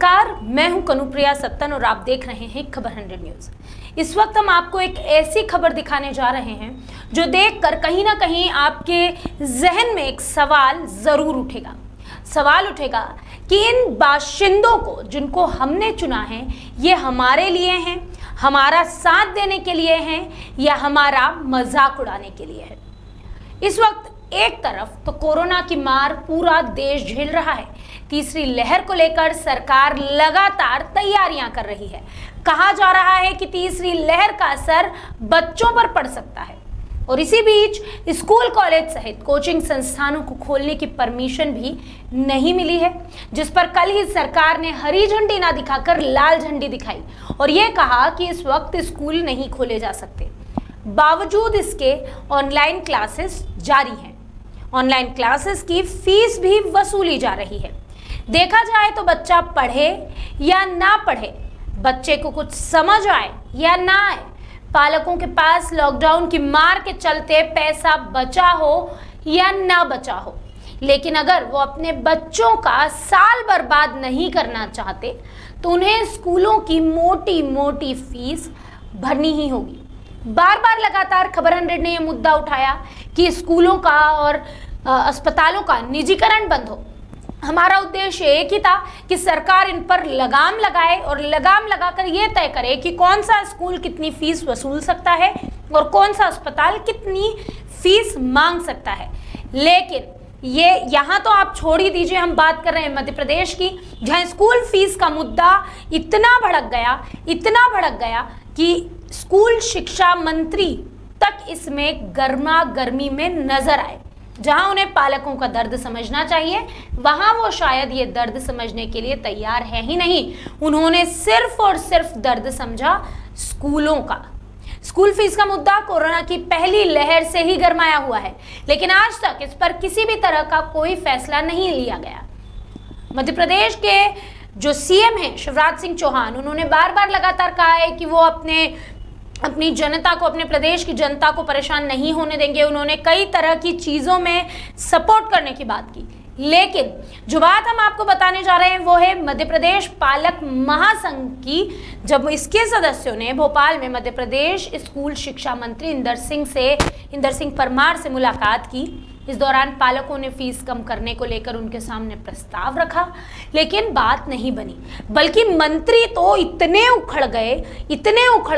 नमस्कार, मैं हूं कनुप्रिया सत्तन और आप देख रहे हैं खबर 100 न्यूज। इस वक्त हम आपको एक ऐसी खबर दिखाने जा रहे हैं जो देखकर कहीं ना कहीं आपके जहन में एक सवाल जरूर उठेगा। सवाल उठेगा कि इन बाशिंदों को जिनको हमने चुना है ये हमारे लिए हैं, हमारा साथ देने के लिए हैं या हमारा मजाक उड़ाने के लिए है। इस वक्त एक तरफ तो कोरोना की मार पूरा देश झेल रहा है, तीसरी लहर को लेकर सरकार लगातार तैयारियां कर रही है। कहा जा रहा है कि तीसरी लहर का असर बच्चों पर पड़ सकता है और इसी बीच स्कूल कॉलेज सहित कोचिंग संस्थानों को खोलने की परमिशन भी नहीं मिली है, जिस पर कल ही सरकार ने हरी झंडी ना दिखाकर लाल झंडी दिखाई और यह कहा कि इस वक्त स्कूल नहीं खोले जा सकते। बावजूद इसके ऑनलाइन क्लासेस जारी हैं। ऑनलाइन क्लासेस की फीस भी वसूली जा रही है। देखा जाए तो बच्चा पढ़े या ना पढ़े, बच्चे को कुछ समझ आए या ना आए, पालकों के पास लॉकडाउन की मार के चलते पैसा बचा हो या ना बचा हो, लेकिन अगर वो अपने बच्चों का साल बर्बाद नहीं करना चाहते तो उन्हें स्कूलों की मोटी मोटी फीस भरनी ही होगी। बार बार लगातार खबर 100 ने यह मुद्दा उठाया कि स्कूलों का और अस्पतालों का निजीकरण बंद हो। हमारा उद्देश्य एक ही था कि सरकार इन पर लगाम लगाए और लगाम लगाकर यह तय करे कि कौन सा स्कूल कितनी फीस वसूल सकता है और कौन सा अस्पताल कितनी फीस मांग सकता है। लेकिन ये यहाँ तो आप छोड़ ही दीजिए, हम बात कर रहे हैं मध्य प्रदेश की, जहाँ स्कूल फीस का मुद्दा इतना भड़क गया कि स्कूल शिक्षा मंत्री तक इसमें गर्मा गर्मी में नजर आए। जहां उन्हें पालकों का दर्द समझना चाहिए वहां वो शायद ये दर्द समझने के लिए तैयार है ही नहीं। उन्होंने सिर्फ और सिर्फ दर्द समझा स्कूलों का। स्कूल फीस का मुद्दा कोरोना की पहली लहर से ही गरमाया हुआ है, लेकिन आज तक इस पर किसी भी तरह का कोई फैसला नहीं लिया गया। मध्य प्रदेश के जो सीएम हैं शिवराज सिंह चौहान, उन्होंने बार बार लगातार कहा है कि वो अपनी जनता को, अपने प्रदेश की जनता को परेशान नहीं होने देंगे। उन्होंने कई तरह की चीज़ों में सपोर्ट करने की बात की, लेकिन जो बात हम आपको बताने जा रहे हैं वो है मध्य प्रदेश पालक महासंघ की। जब इसके सदस्यों ने भोपाल में मध्य प्रदेश स्कूल शिक्षा मंत्री इंदर सिंह परमार से मुलाकात की, इस दौरान पालकों ने फीस कम करने को लेकर उनके सामने प्रस्ताव रखा, लेकिन बात नहीं बनी। बल्कि मंत्री तो इतने उखड़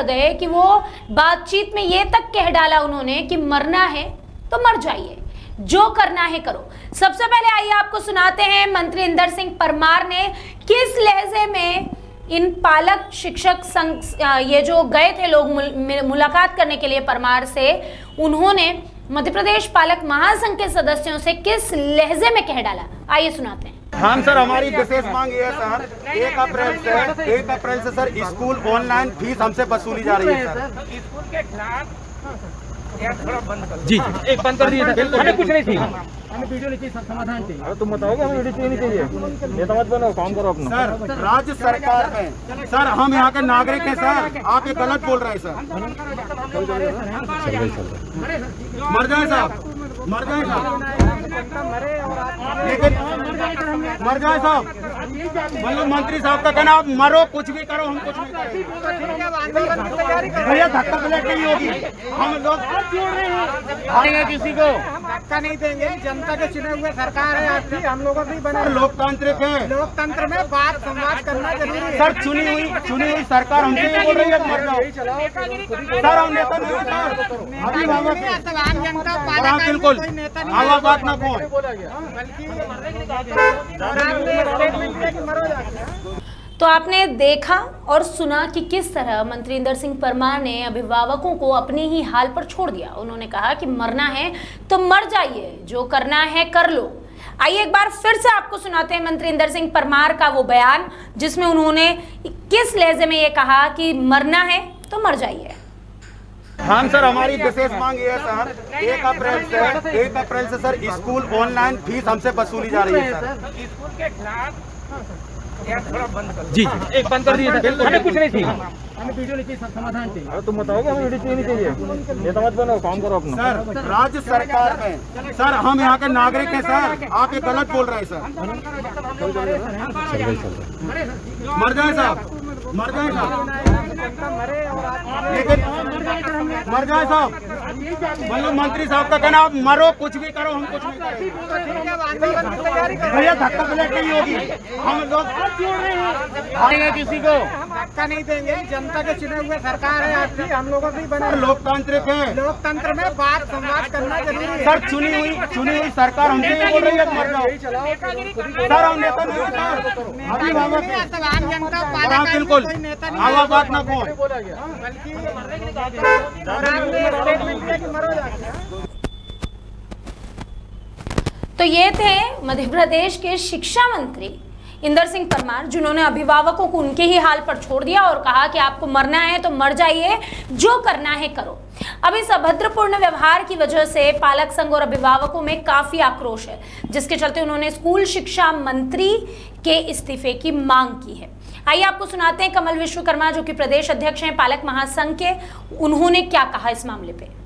गए कि वो बातचीत में ये तक कह डाला उन्होंने कि मरना है तो मर जाइए, जो करना है करो। सबसे पहले आइए आपको सुनाते हैं मंत्री इंदर सिंह परमार ने किस लहजे में इन पालक शिक्षक संघ ये जो गए थे लोग मुलाकात करने के लिए परमार से, उन्होंने मध्य प्रदेश पालक महासंघ के सदस्यों से किस लहजे में कह डाला। आइए सुनाते हैं। हाँ सर, हमारी विशेष मांग ये है सर, 1 अप्रैल से सर स्कूल ऑनलाइन फीस हमसे वसूली जा रही है सर। स्कूल के खिलाफ थोड़ा बंद कर जी एक बंद कर दिए। हमें कुछ नहीं चाहिए, हमें वीडियो नहीं चाहिए, समाधान चाहिए। अरे तुम बताओगे हमें वीडियो चाहिए नहीं चाहिए, ये समझ बनो, काम करो अपना। सर राज्य सरकार में सर हम यहाँ के नागरिक हैं सर, आप ये गलत बोल रहे हैं सर। मर जाए साहब, मर जाए साहब, लेकिन मर जाए साहब, मतलब मंत्री साहब का कहना आप मरो, कुछ भी करो, हम कुछ नहीं करेंगे भैया। धक्का पलट नहीं होगी, हम लोग देंगे किसी को धक्का नहीं देंगे। जनता के चुने हुए सरकार है आपकी, हम लोगों की बना लोकतांत्रिक है। लोकतंत्र में बात संवाद करना जरूरी है सर। चुनी हुई सरकार हमसे ये बोल रही है मर जाओ सर। हम नेता नहीं सर, अभी आम जनता हाँ बिल्कुल आवाज बात ना कौन। तो आपने देखा और सुना कि किस तरह मंत्री इंदर सिंह परमार ने अभिभावकों को अपने ही हाल पर छोड़ दिया। उन्होंने कहा कि मरना है तो मर जाइए, जो करना है कर लो। आइए एक बार फिर से आपको सुनाते हैं मंत्री इंदर सिंह परमार का वो बयान, जिसमें उन्होंने किस लहजे में ये कहा कि मरना है तो मर जाइए। हाँ सर, हमारी विशेष मांग ये है सर, 1 अप्रैल से सर स्कूल ऑनलाइन फीस हमसे वसूली जा रही है सर। स्कूल के खिलाफ थोड़ा बंद कर जी एक बंद कर दिए। हमें कुछ नहीं चाहिए, हमें वीडियो नहीं चाहिए, समाधान चाहिए। अरे तुम बताओ कि हमें वीडियो चाहिए नहीं चाहिए, नेता मत बनो, काम करो अपना। सर राज्य सरकार में सर हम यहाँ के नागरिक हैं सर, आप ये गलत बोल रहे हैं सर। मर जाए साहब, मर जाए साहब, लेकिन मर जाए साहब, मतलब मंत्री साहब का कहना आप मरो, कुछ भी करो, हम कुछ नहीं करेंगे भैया, धक्का बुलेट नहीं होगी, हम लोग देंगे किसी को धक्का नहीं देंगे। जनता के चुने हुए सरकार है आपकी, हम लोगों की बने। लोकतांत्रिक है, लोकतंत्र में बात संवाद करना जरूरी है। सर चुनी हुई सरकार हमसे ये बोल रही है मर जाओ सर, हम नेता नहीं है सर, अभिभावक है। आम जनता हाँ बिल्कुल, आवा बात ना कौन तो ये थे मध्य प्रदेश के शिक्षा मंत्री इंदर सिंह परमार, जिन्होंने अभिभावकों को उनके ही हाल पर छोड़ दिया और कहा कि आपको मरना है तो मर जाइए, जो करना है करो। अब इस अभद्रपूर्ण व्यवहार की वजह से पालक संघ और अभिभावकों में काफी आक्रोश है, जिसके चलते उन्होंने स्कूल शिक्षा मंत्री के इस्तीफे की मांग की है। आइए आपको सुनाते हैं कमल विश्वकर्मा, जो कि प्रदेश अध्यक्ष हैं पालक महासंघ के, उन्होंने क्या कहा इस मामले पे।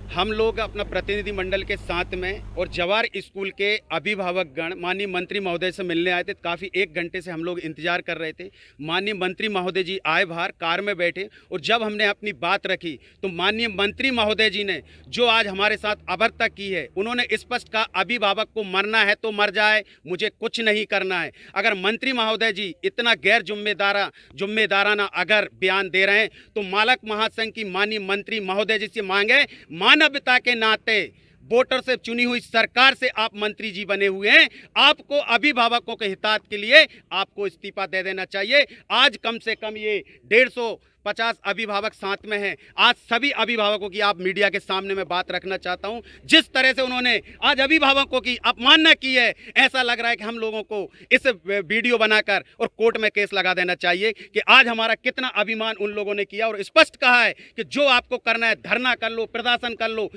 हम लोग अपना प्रतिनिधि मंडल के साथ में और जवार स्कूल के अभिभावक गण माननीय मंत्री महोदय से मिलने आए थे। काफ़ी 1 घंटे से हम लोग इंतजार कर रहे थे। माननीय मंत्री महोदय जी आए, बाहर कार में बैठे, और जब हमने अपनी बात रखी तो माननीय मंत्री महोदय जी ने जो आज हमारे साथ अभद्रता की है, उन्होंने स्पष्ट कहा अभिभावक को मरना है तो मर जाए, मुझे कुछ नहीं करना है। अगर मंत्री महोदय जी इतना गैर जिम्मेदाराना अगर बयान दे रहे हैं तो मालक महासंघ की माननीय मंत्री महोदय जी से मांगे, मानवता के नाते वोटर से चुनी हुई सरकार से आप मंत्री जी बने हुए हैं, आपको अभिभावकों के हितार्थ के लिए आपको इस्तीफा दे देना चाहिए। आज कम से कम ये 150 अभिभावक साथ में हैं। आज सभी अभिभावकों की आप मीडिया के सामने मैं बात रखना चाहता हूं। जिस तरह से उन्होंने आज अभिभावकों की अपमानना की है, ऐसा लग रहा है कि हम लोगों को इस वीडियो बनाकर और कोर्ट में केस लगा देना चाहिए कि आज हमारा कितना अभिमान उन लोगों ने किया, और स्पष्ट कहा है कि जो आपको करना है धरना कर लो, प्रदर्शन कर लो,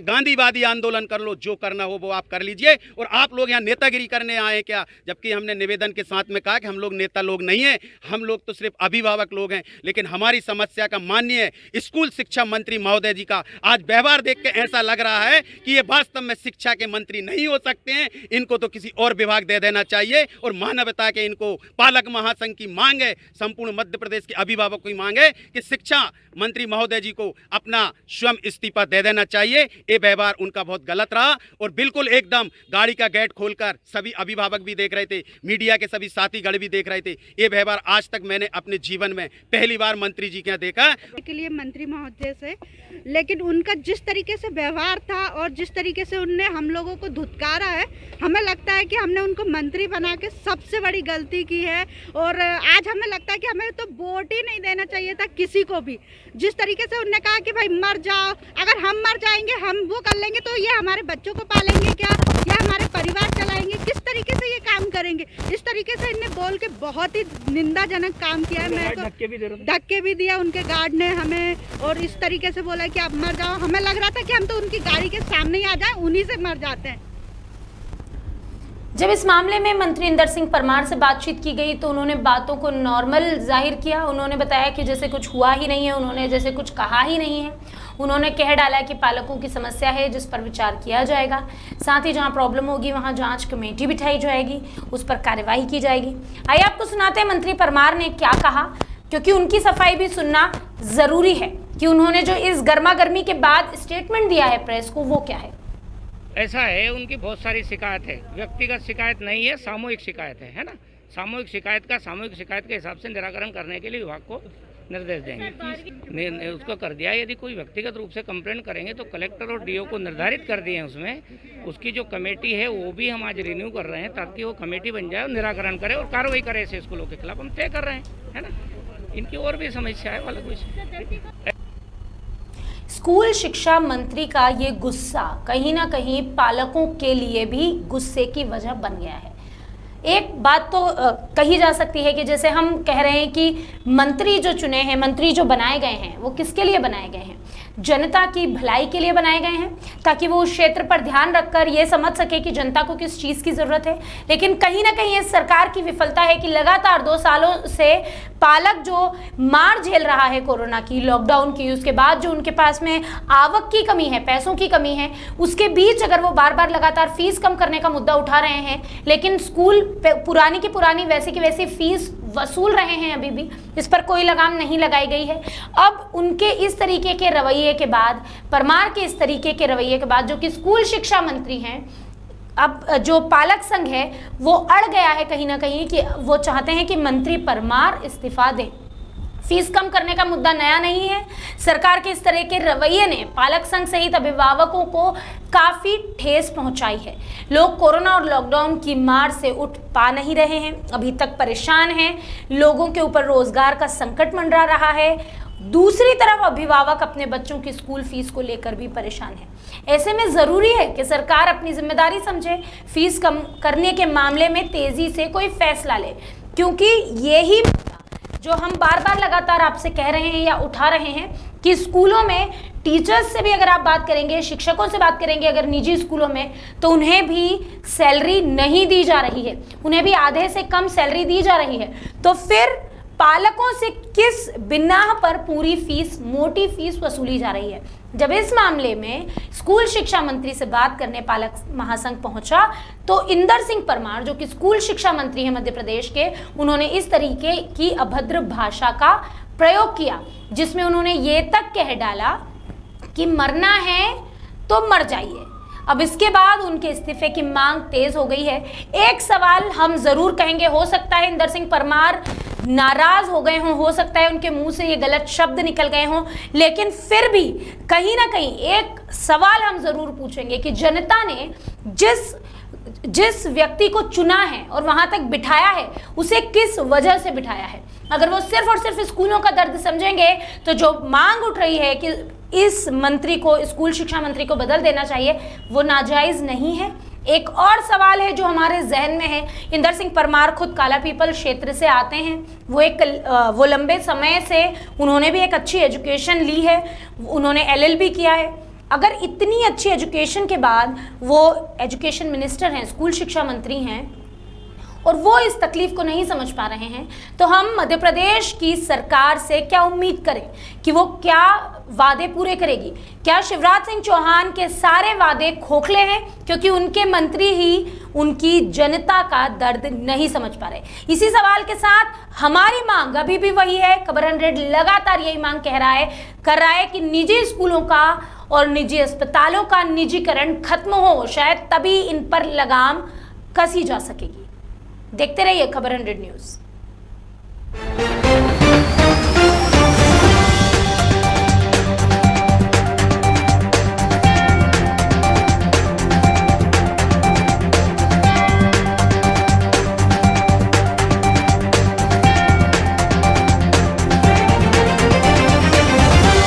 गांधीवादी आंदोलन कर लो, जो करना हो वो आप कर लीजिए। और आप लोग यहाँ नेतागिरी करने आए क्या? जबकि हमने निवेदन के साथ में कहा कि हम लोग नेता लोग नहीं हैं, हम लोग तो सिर्फ अभिभावक लोग हैं। लेकिन हमारी समस्या का माननीय स्कूल शिक्षा मंत्री महोदय जी का आज व्यवहार देख के ऐसा लग रहा है कि ये वास्तव में शिक्षा के मंत्री नहीं हो सकते हैं। इनको तो किसी और विभाग दे देना चाहिए। और मानवता के इनको पालक महासंघ की मांग है, संपूर्ण मध्य प्रदेश के अभिभावकों की मांग है कि शिक्षा मंत्री महोदय जी को अपना स्वयं इस्तीफा दे देना चाहिए। ये व्यवहार उनका बहुत गलत रहा, और बिल्कुल एकदम गाड़ी का गेट खोलकर सभी अभिभावक भी देख रहे थे, मीडिया के सभी साथी गण भी देख रहे थे। ये व्यवहार आज तक मैंने अपने जीवन में पहली बार मंत्री जी के यहाँ देखा के लिए मंत्री महोदय से। लेकिन उनका जिस तरीके से व्यवहार था और जिस तरीके से उनने हम लोगों को धुतकारा है, हमें लगता है कि हमने उनको मंत्री बना के सबसे बड़ी गलती की है। और आज हमें लगता है कि हमें तो वोट ही नहीं देना चाहिए था किसी को भी। जिस तरीके से उनने कहा कि भाई मर जाओ, अगर हम मर जाएंगे हम वो कर लेंगे तो ये हमारे बच्चों को पालेंगे क्या, या हमारे परिवार चलाएंगे, किस तरीके से ये काम करेंगे। इस तरीके से इनने बोल के बहुत ही निंदाजनक काम किया है। मेरे को धक्के भी दिया उनके गार्ड ने हमें, और इस तरीके से बोला कि आप मर जाओ। हमें लग रहा था कि हम तो उनकी गाड़ी के सामने ही आ जाए, उन्हीं से मर जाते हैं। जब इस मामले में मंत्री इंदर सिंह परमार से बातचीत की गई तो उन्होंने बातों को नॉर्मल जाहिर किया। उन्होंने बताया कि जैसे कुछ हुआ ही नहीं है, उन्होंने जैसे कुछ कहा ही नहीं है। उन्होंने कह डाला कि पालकों की समस्या है जिस पर विचार किया जाएगा, साथ ही जहां प्रॉब्लम होगी वहां जांच कमेटी बिठाई जाएगी, उस पर कार्यवाही की जाएगी। आइए आपको सुनाते हैं मंत्री परमार ने क्या कहा, क्योंकि उनकी सफाई भी सुनना जरूरी है कि उन्होंने जो इस गर्मा गर्मी के बाद स्टेटमेंट दिया है प्रेस को, वो क्या है। ऐसा है, उनकी बहुत सारी शिकायत है, व्यक्तिगत शिकायत नहीं है, सामूहिक शिकायत है ना। सामूहिक शिकायत के हिसाब से निराकरण करने के लिए विभाग को निर्देश देंगे। उसको कर दिया। यदि कोई व्यक्तिगत रूप से कंप्लेंट करेंगे तो कलेक्टर और डीओ को निर्धारित कर दिए हैं उसमें। उसकी जो कमेटी है वो भी हम आज रिन्यू कर रहे हैं ताकि वो कमेटी बन जाए और निराकरण करे और कार्रवाई करे ऐसे स्कूलों के खिलाफ। हम तय कर रहे हैं, है ना। इनकी और भी समस्या है वाला कुछ। स्कूल शिक्षा मंत्री का ये गुस्सा कहीं ना कहीं पालकों के लिए भी गुस्से की वजह बन गया है। एक बात तो कही जा सकती है कि जैसे हम कह रहे हैं कि मंत्री जो चुने हैं, मंत्री जो बनाए गए हैं, वो किसके लिए बनाए गए हैं। जनता की भलाई के लिए बनाए गए हैं, ताकि वो उस क्षेत्र पर ध्यान रखकर ये समझ सके कि जनता को किस चीज़ की ज़रूरत है। लेकिन कहीं ना कहीं इस सरकार की विफलता है कि लगातार 2 सालों से पालक जो मार झेल रहा है कोरोना की, लॉकडाउन की, उसके बाद जो उनके पास में आवक की कमी है, पैसों की कमी है, उसके बीच अगर वो बार बार लगातार फीस कम करने का मुद्दा उठा रहे हैं, लेकिन स्कूल पुरानी की पुरानी वैसी की वैसी फीस वसूल रहे हैं, अभी भी इस पर कोई लगाम नहीं लगाई गई है। अब उनके इस तरीके के रवैये के बाद, परमार के इस तरीके के रवैये के बाद, जो कि स्कूल शिक्षा मंत्री हैं, अब जो पालक संघ है वो अड़ गया है कहीं ना कहीं कि वो चाहते हैं कि मंत्री परमार इस्तीफा दें। फीस कम करने का मुद्दा नया नहीं है। सरकार के इस तरह के रवैये ने पालक संघ सहित अभिभावकों को काफ़ी ठेस पहुंचाई है। लोग कोरोना और लॉकडाउन की मार से उठ पा नहीं रहे हैं, अभी तक परेशान हैं, लोगों के ऊपर रोजगार का संकट मंडरा रहा है। दूसरी तरफ अभिभावक अपने बच्चों की स्कूल फीस को लेकर भी परेशान है। ऐसे में ज़रूरी है कि सरकार अपनी जिम्मेदारी समझे, फीस कम करने के मामले में तेज़ी से कोई फैसला ले, क्योंकि यही जो हम बार बार लगातार आपसे कह रहे हैं या उठा रहे हैं कि स्कूलों में टीचर्स से भी अगर आप बात करेंगे, शिक्षकों से बात करेंगे अगर निजी स्कूलों में, तो उन्हें भी सैलरी नहीं दी जा रही है, उन्हें भी आधे से कम सैलरी दी जा रही है। तो फिर पालकों से किस बिनाह पर पूरी फीस, मोटी फीस वसूली जा रही है? जब इस मामले में स्कूल शिक्षा मंत्री से बात करने पालक महासंघ पहुंचा, तो इंदर सिंह परमार, जो कि स्कूल शिक्षा मंत्री हैं मध्य प्रदेश के, उन्होंने इस तरीके की अभद्र भाषा का प्रयोग किया, जिसमें उन्होंने ये तक कह डाला कि मरना है तो मर जाइए। अब इसके बाद उनके इस्तीफे की मांग तेज हो गई है। एक सवाल हम जरूर कहेंगे, हो सकता है इंदर सिंह परमार नाराज हो गए हों, हो सकता है उनके मुंह से ये गलत शब्द निकल गए हों, लेकिन फिर भी कहीं ना कहीं एक सवाल हम जरूर पूछेंगे कि जनता ने जिस व्यक्ति को चुना है और वहां तक बिठाया है, उसे किस वजह से बिठाया है। अगर वो सिर्फ और सिर्फ स्कूलों का दर्द समझेंगे, तो जो मांग उठ रही है कि इस मंत्री को, स्कूल शिक्षा मंत्री को बदल देना चाहिए, वो नाजायज नहीं है। एक और सवाल है जो हमारे जहन में है, इंदर सिंह परमार खुद काला पीपल क्षेत्र से आते हैं, वो लंबे समय से उन्होंने भी एक अच्छी एजुकेशन ली है, उन्होंने LLB किया है। अगर इतनी अच्छी एजुकेशन के बाद वो एजुकेशन मिनिस्टर हैं, स्कूल शिक्षा मंत्री हैं, और वो इस तकलीफ को नहीं समझ पा रहे हैं, तो हम मध्य प्रदेश की सरकार से क्या उम्मीद करें कि वो क्या वादे पूरे करेगी? क्या शिवराज सिंह चौहान के सारे वादे खोखले हैं क्योंकि उनके मंत्री ही उनकी जनता का दर्द नहीं समझ पा रहे? इसी सवाल के साथ हमारी मांग अभी भी वही है। खबर 100 लगातार यही मांग कर रहा है कि निजी स्कूलों का और निजी अस्पतालों का निजीकरण खत्म हो, शायद तभी इन पर लगाम कसी जा सकेगी। देखते रहिए खबर 100 न्यूज़।